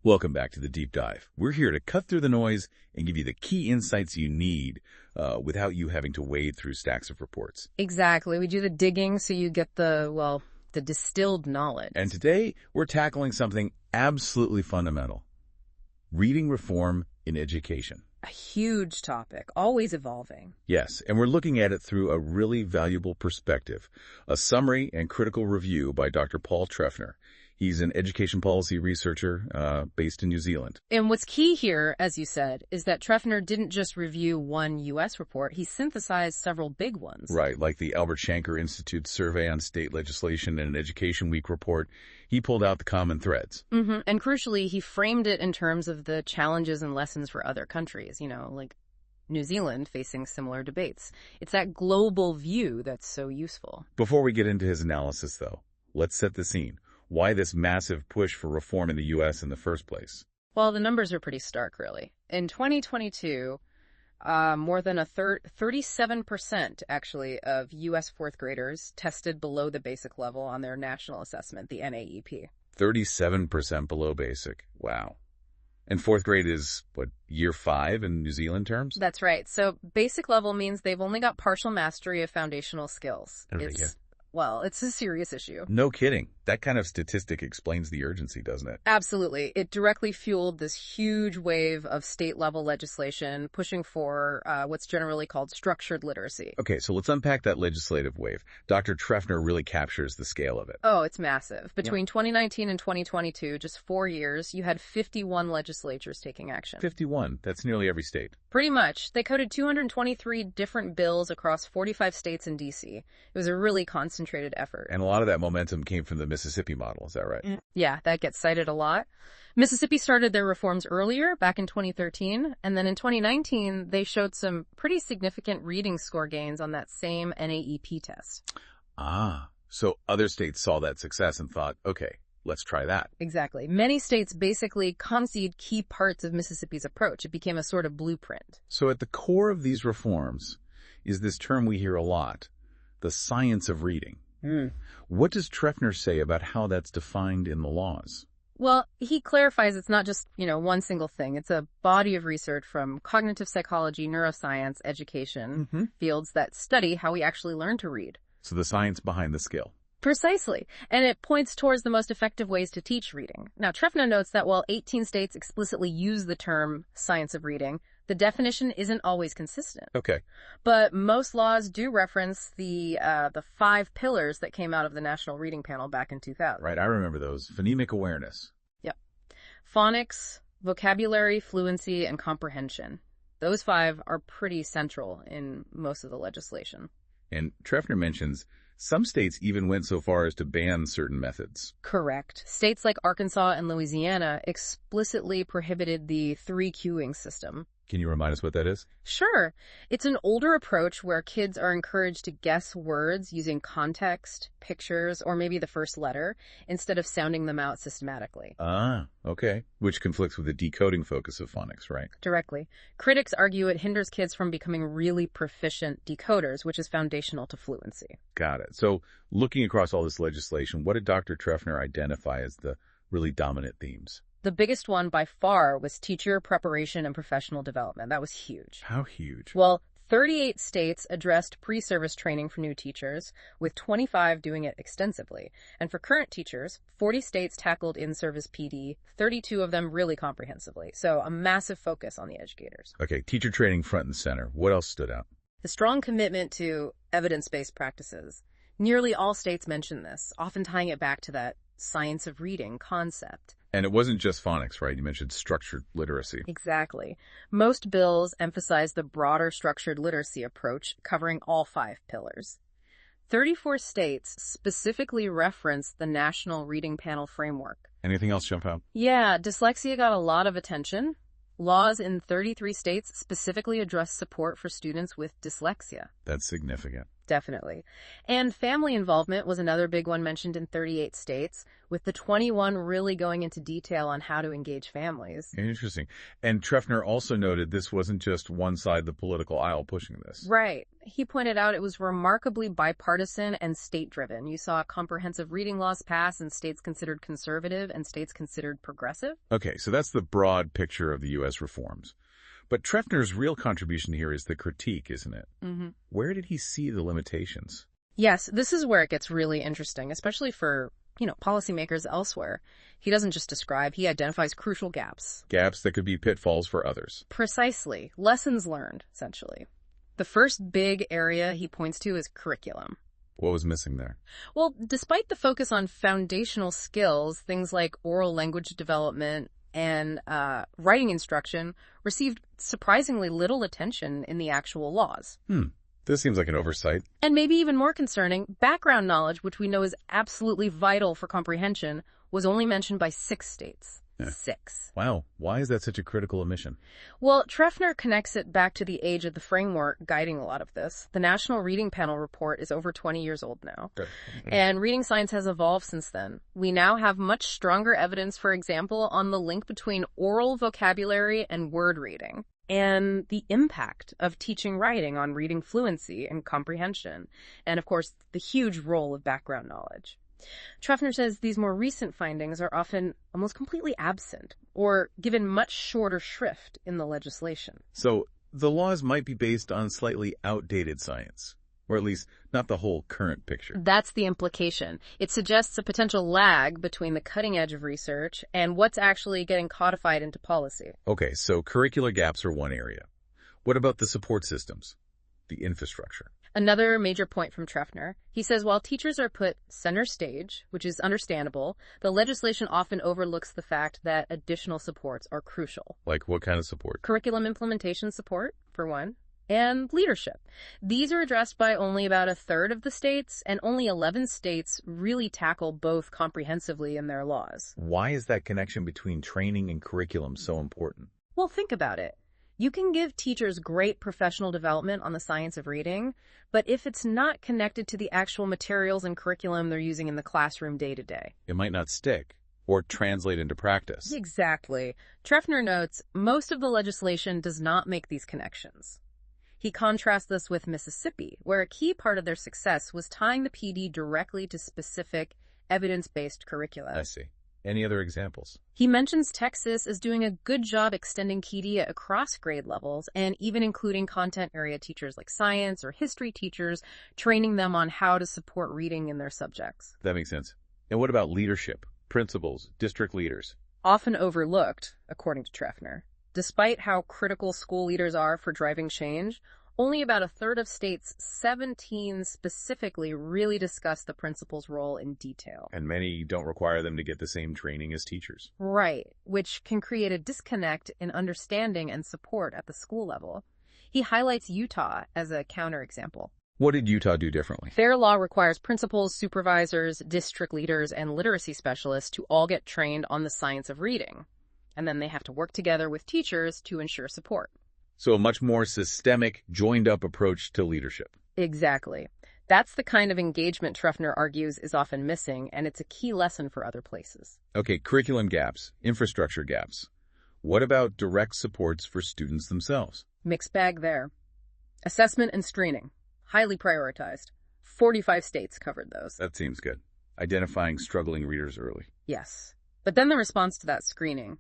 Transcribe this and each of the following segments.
Welcome back to the Deep Dive. We're here to cut through the noise and give you the key insights you need without you having to wade through stacks of reports. Exactly. We do the digging so you get the distilled knowledge. And today, we're tackling something absolutely fundamental. Reading reform in education. A huge topic, always evolving. Yes, and we're looking at it through a really valuable perspective. A summary and critical review by Dr. Paul Treffner. He's an education policy researcher based in New Zealand. And what's key here, as you said, is that Treffner didn't just review one U.S. report. He synthesized several big ones. Right, like the Albert Shanker Institute's Survey on State Legislation and Education Week report. He pulled out the common threads. And crucially, he framed it in terms of the challenges and lessons for other countries, like New Zealand facing similar debates. It's that global view that's so useful. Before we get into his analysis, though, let's set the scene. Why this massive push for reform in the U.S. in the first place? Well, the numbers are pretty stark, really. In 2022, more than 37% actually of U.S. fourth graders tested below the basic level on their national assessment, the NAEP. 37% below basic. Wow. And fourth grade is, year 5 in New Zealand terms? That's right. So basic level means they've only got partial mastery of foundational skills. It's a serious issue. No kidding. That kind of statistic explains the urgency, doesn't it? Absolutely. It directly fueled this huge wave of state-level legislation pushing for what's generally called structured literacy. Okay, so let's unpack that legislative wave. Dr. Treffner really captures the scale of it. Oh, it's massive. Between 2019 and 2022, just 4 years, you had 51 legislatures taking action. 51. That's nearly every state. Pretty much. They coded 223 different bills across 45 states and D.C. It was a really concentrated effort. And a lot of that momentum came from the Mississippi model, is that right? Yeah, that gets cited a lot. Mississippi started their reforms earlier, back in 2013, and then in 2019, they showed some pretty significant reading score gains on that same NAEP test. So other states saw that success and thought, okay, let's try that. Exactly. Many states basically copied key parts of Mississippi's approach. It became a sort of blueprint. So at the core of these reforms is this term we hear a lot, the science of reading. What does Treffner say about how that's defined in the laws? Well, he clarifies it's not just, one single thing. It's a body of research from cognitive psychology, neuroscience, education, fields that study how we actually learn to read. So the science behind the skill. Precisely. And it points towards the most effective ways to teach reading. Now, Treffner notes that while 18 states explicitly use the term science of reading, the definition isn't always consistent. Okay. But most laws do reference the 5 pillars that came out of the National Reading Panel back in 2000. Right, I remember those. Phonemic awareness. Yep. Phonics, vocabulary, fluency, and comprehension. Those 5 are pretty central in most of the legislation. And Treffner mentions some states even went so far as to ban certain methods. Correct. States like Arkansas and Louisiana explicitly prohibited the 3-cueing system. Can you remind us what that is? Sure. It's an older approach where kids are encouraged to guess words using context, pictures, or maybe the first letter, instead of sounding them out systematically. Okay. Which conflicts with the decoding focus of phonics, right? Directly. Critics argue it hinders kids from becoming really proficient decoders, which is foundational to fluency. Got it. So looking across all this legislation, what did Dr. Treffner identify as the really dominant themes? The biggest one by far was teacher preparation and professional development. That was huge. How huge? Well, 38 states addressed pre-service training for new teachers, with 25 doing it extensively. And for current teachers, 40 states tackled in-service PD, 32 of them really comprehensively. So a massive focus on the educators. Okay, teacher training front and center. What else stood out? The strong commitment to evidence-based practices. Nearly all states mention this, often tying it back to that science of reading concept. And it wasn't just phonics, right? You mentioned structured literacy. Exactly. Most bills emphasize the broader structured literacy approach, covering all 5 pillars. 34 states specifically reference the National Reading Panel framework. Anything else jump out? Yeah, dyslexia got a lot of attention. Laws in 33 states specifically address support for students with dyslexia. That's significant. Definitely. And family involvement was another big one mentioned in 38 states, with the 21 really going into detail on how to engage families. Interesting. And Treffner also noted this wasn't just one side of the political aisle pushing this. Right. He pointed out it was remarkably bipartisan and state-driven. You saw comprehensive reading laws pass in states considered conservative and states considered progressive. Okay, so that's the broad picture of the U.S. reforms. But Treffner's real contribution here is the critique, isn't it? Mm-hmm. Where did he see the limitations? Yes, this is where it gets really interesting, especially for, policymakers elsewhere. He doesn't just describe, he identifies crucial gaps. Gaps that could be pitfalls for others. Precisely. Lessons learned, essentially. The first big area he points to is curriculum. What was missing there? Well, despite the focus on foundational skills, things like oral language development and writing instruction received surprisingly little attention in the actual laws. This seems like an oversight. And maybe even more concerning, background knowledge, which we know is absolutely vital for comprehension, was only mentioned by 6 states. Yeah. 6. Wow. Why is that such a critical omission? Well, Treffner connects it back to the age of the framework guiding a lot of this. The National Reading Panel report is over 20 years old now. Good. And reading science has evolved since then. We now have much stronger evidence, for example, on the link between oral vocabulary and word reading, and the impact of teaching writing on reading fluency and comprehension, and of course, the huge role of background knowledge. Treffner says these more recent findings are often almost completely absent or given much shorter shrift in the legislation. So the laws might be based on slightly outdated science, or at least not the whole current picture. That's the implication. It suggests a potential lag between the cutting edge of research and what's actually getting codified into policy. Okay, so curricular gaps are one area. What about the support systems, the infrastructure? Another major point from Treffner, he says while teachers are put center stage, which is understandable, the legislation often overlooks the fact that additional supports are crucial. Like what kind of support? Curriculum implementation support, for one, and leadership. These are addressed by only about a third of the states, and only 11 states really tackle both comprehensively in their laws. Why is that connection between training and curriculum so important? Well, think about it. You can give teachers great professional development on the science of reading, but if it's not connected to the actual materials and curriculum they're using in the classroom day to day, it might not stick or translate into practice. Exactly. Treffner notes most of the legislation does not make these connections. He contrasts this with Mississippi, where a key part of their success was tying the PD directly to specific evidence-based curricula. I see. Any other examples? He mentions Texas as doing a good job extending KDIA across grade levels and even including content area teachers like science or history teachers, training them on how to support reading in their subjects. That makes sense. And what about leadership, principals, district leaders? Often overlooked, according to Treffner. Despite how critical school leaders are for driving change, only about a third of states, 17 specifically, really discuss the principal's role in detail. And many don't require them to get the same training as teachers. Right, which can create a disconnect in understanding and support at the school level. He highlights Utah as a counterexample. What did Utah do differently? Their law requires principals, supervisors, district leaders, and literacy specialists to all get trained on the science of reading. And then they have to work together with teachers to ensure support. So a much more systemic, joined-up approach to leadership. Exactly. That's the kind of engagement Treffner argues is often missing, and it's a key lesson for other places. Okay, curriculum gaps, infrastructure gaps. What about direct supports for students themselves? Mixed bag there. Assessment and screening. Highly prioritized. 45 states covered those. That seems good. Identifying struggling readers early. Yes. But then the response to that screening.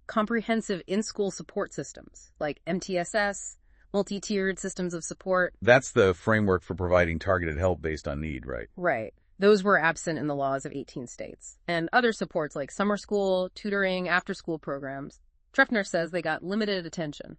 Comprehensive in-school support systems, like MTSS, multi-tiered systems of support. That's the framework for providing targeted help based on need, right? Right. Those were absent in the laws of 18 states. And other supports like summer school, tutoring, after-school programs. Treffner says they got limited attention.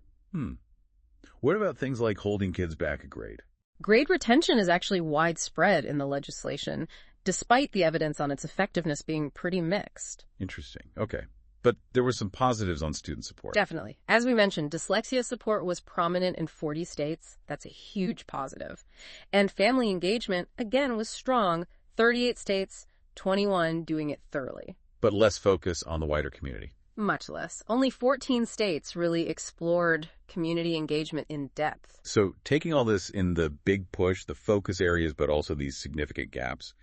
What about things like holding kids back a grade? Grade retention is actually widespread in the legislation, despite the evidence on its effectiveness being pretty mixed. Interesting. Okay. But there were some positives on student support. Definitely. As we mentioned, dyslexia support was prominent in 40 states. That's a huge positive. And family engagement, again, was strong. 38 states, 21 doing it thoroughly. But less focus on the wider community. Much less. Only 14 states really explored community engagement in depth. So taking all this in the big push, the focus areas, but also these significant gaps,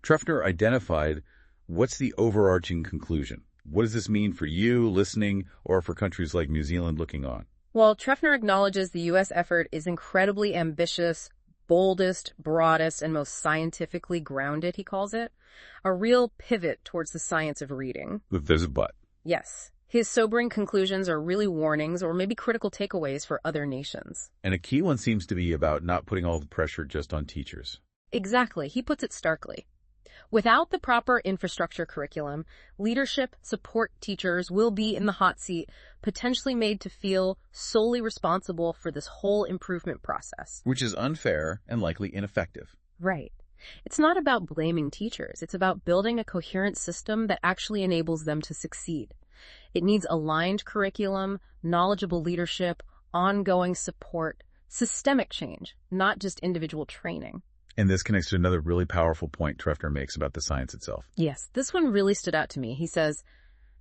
Treffner identified what's the overarching conclusion. What does this mean for you listening or for countries like New Zealand looking on? Well, Treffner acknowledges the U.S. effort is incredibly ambitious, boldest, broadest, and most scientifically grounded, he calls it. A real pivot towards the science of reading. If there's a but. Yes. His sobering conclusions are really warnings or maybe critical takeaways for other nations. And a key one seems to be about not putting all the pressure just on teachers. Exactly. He puts it starkly. Without the proper infrastructure curriculum, leadership support teachers will be in the hot seat, potentially made to feel solely responsible for this whole improvement process. Which is unfair and likely ineffective. Right. It's not about blaming teachers. It's about building a coherent system that actually enables them to succeed. It needs aligned curriculum, knowledgeable leadership, ongoing support, systemic change, not just individual training. And this connects to another really powerful point Treffner makes about the science itself. Yes, this one really stood out to me. He says,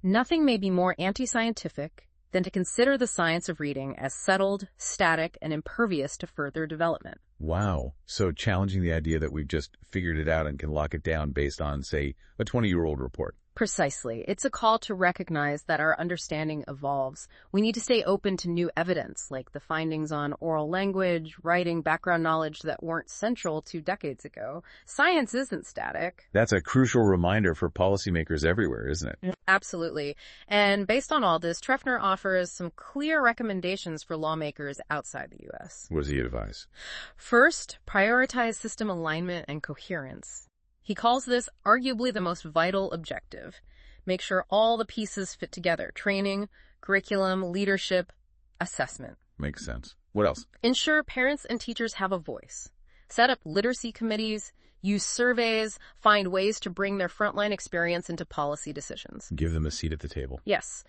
nothing may be more anti-scientific than to consider the science of reading as settled, static, and impervious to further development. Wow. So challenging the idea that we've just figured it out and can lock it down based on, say, a 20-year-old report. Precisely. It's a call to recognize that our understanding evolves. We need to stay open to new evidence, like the findings on oral language, writing, background knowledge that weren't central 2 decades ago. Science isn't static. That's a crucial reminder for policymakers everywhere, isn't it? Absolutely. And based on all this, Treffner offers some clear recommendations for lawmakers outside the U.S. What does he advise? First, prioritize system alignment and coherence. He calls this arguably the most vital objective. Make sure all the pieces fit together: training, curriculum, leadership, assessment. Makes sense. What else? Ensure parents and teachers have a voice. Set up literacy committees, use surveys, find ways to bring their frontline experience into policy decisions. Give them a seat at the table. Yes.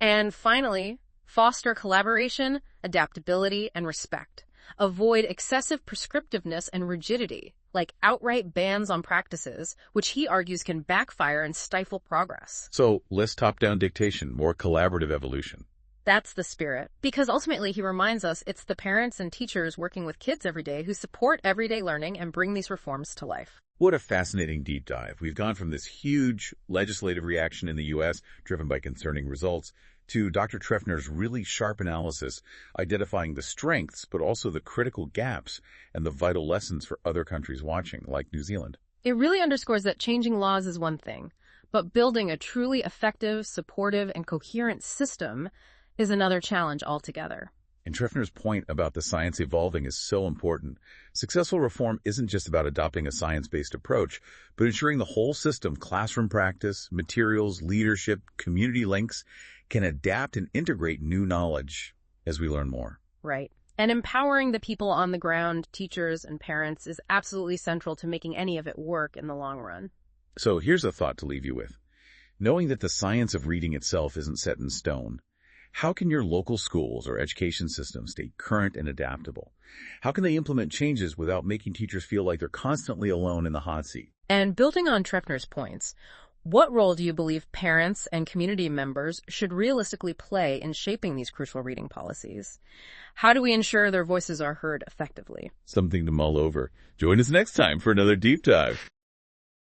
And finally, foster collaboration, adaptability, and respect. Avoid excessive prescriptiveness and rigidity, like outright bans on practices, which he argues can backfire and stifle progress. So, less top-down dictation, more collaborative evolution. That's the spirit. Because ultimately, he reminds us it's the parents and teachers working with kids every day who support everyday learning and bring these reforms to life. What a fascinating deep dive. We've gone from this huge legislative reaction in the U.S., driven by concerning results, to Dr. Treffner's really sharp analysis, identifying the strengths, but also the critical gaps and the vital lessons for other countries watching, like New Zealand. It really underscores that changing laws is one thing, but building a truly effective, supportive, and coherent system is another challenge altogether. And Treffner's point about the science evolving is so important. Successful reform isn't just about adopting a science-based approach, but ensuring the whole system, classroom practice, materials, leadership, community links, can adapt and integrate new knowledge as we learn more. Right. And empowering the people on the ground, teachers and parents, is absolutely central to making any of it work in the long run. So here's a thought to leave you with. Knowing that the science of reading itself isn't set in stone, how can your local schools or education systems stay current and adaptable? How can they implement changes without making teachers feel like they're constantly alone in the hot seat? And building on Treffner's points, what role do you believe parents and community members should realistically play in shaping these crucial reading policies? How do we ensure their voices are heard effectively? Something to mull over. Join us next time for another deep dive.